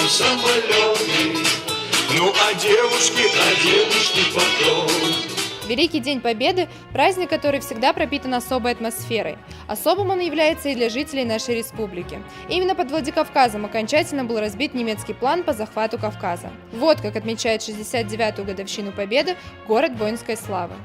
летом самолеты. Ну а девушки потом. Великий День Победы – праздник, который всегда пропитан особой атмосферой. Особым он является и для жителей нашей республики. Именно под Владикавказом окончательно был разбит немецкий план по захвату Кавказа. Вот как отмечает 69-ю годовщину Победы город воинской славы.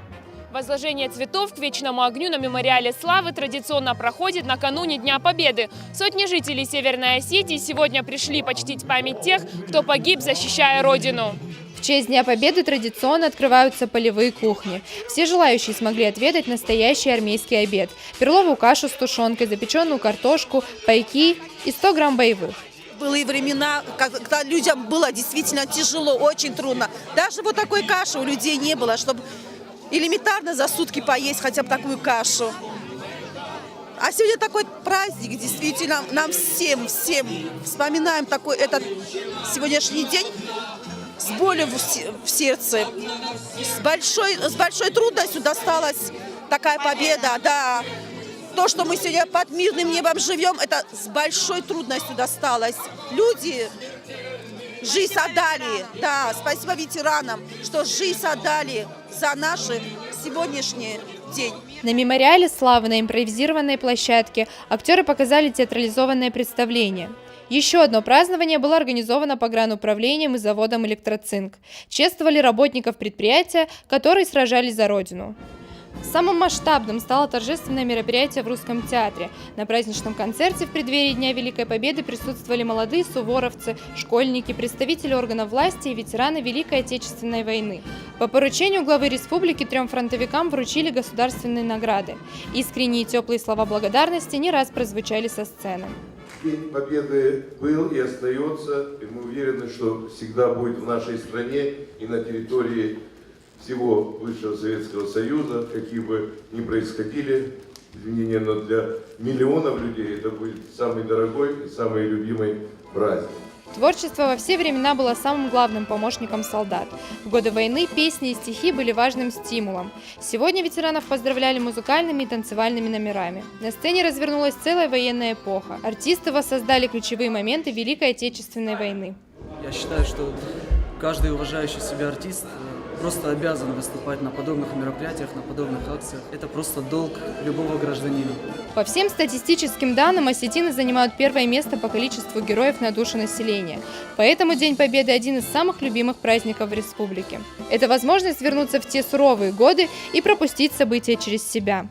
Возложение цветов к вечному огню на мемориале славы традиционно проходит накануне Дня Победы. Сотни жителей Северной Осетии сегодня пришли почтить память тех, кто погиб, защищая Родину. В честь Дня Победы традиционно открываются полевые кухни. Все желающие смогли отведать настоящий армейский обед. Перловую кашу с тушенкой, запеченную картошку, пайки и 100 грамм боевых. Были времена, когда людям было действительно тяжело, очень трудно. Даже вот такой каши у людей не было, чтобы элементарно за сутки поесть хотя бы такую кашу. А сегодня такой праздник, действительно, нам всем вспоминаем этот сегодняшний день с болью в сердце. С большой трудностью досталась такая победа. Да. То, что мы сегодня под мирным небом живем, это с большой трудностью досталось. Люди жизнь отдали. Да, спасибо ветеранам, что жизнь отдали за наш сегодняшний день. На мемориале славы на импровизированной площадке актеры показали театрализованное представление. Еще одно празднование было организовано погрануправлением и заводом «Электроцинк». Чествовали работников предприятия, которые сражались за Родину. Самым масштабным стало торжественное мероприятие в Русском театре. На праздничном концерте в преддверии Дня Великой Победы присутствовали молодые суворовцы, школьники, представители органов власти и ветераны Великой Отечественной войны. По поручению главы республики 3 фронтовикам вручили государственные награды. Искренние и теплые слова благодарности не раз прозвучали со сцены. День Победы был и остается, и мы уверены, что всегда будет в нашей стране и на территории всего бывшего Советского Союза, какие бы ни происходили изменения, но для миллионов людей это будет самый дорогой и самый любимый праздник. Творчество во все времена было самым главным помощником солдат. В годы войны песни и стихи были важным стимулом. Сегодня ветеранов поздравляли музыкальными и танцевальными номерами. На сцене развернулась целая военная эпоха. Артисты воссоздали ключевые моменты Великой Отечественной войны. Я считаю, что каждый уважающий себя артист просто обязан выступать на подобных мероприятиях, на подобных акциях. Это просто долг любого гражданина. По всем статистическим данным, осетины занимают первое место по количеству героев на душу населения. Поэтому День Победы – один из самых любимых праздников в республике. Это возможность вернуться в те суровые годы и пропустить события через себя.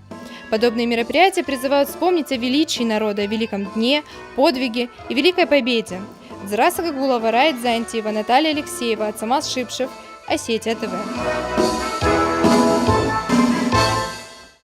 Подобные мероприятия призывают вспомнить о величии народа, о Великом дне, подвиге и Великой Победе. Дзраса Гагулова, Раид Зантиева, Наталья Алексеева, Ацамаз Шипшев, Осетия ТВ.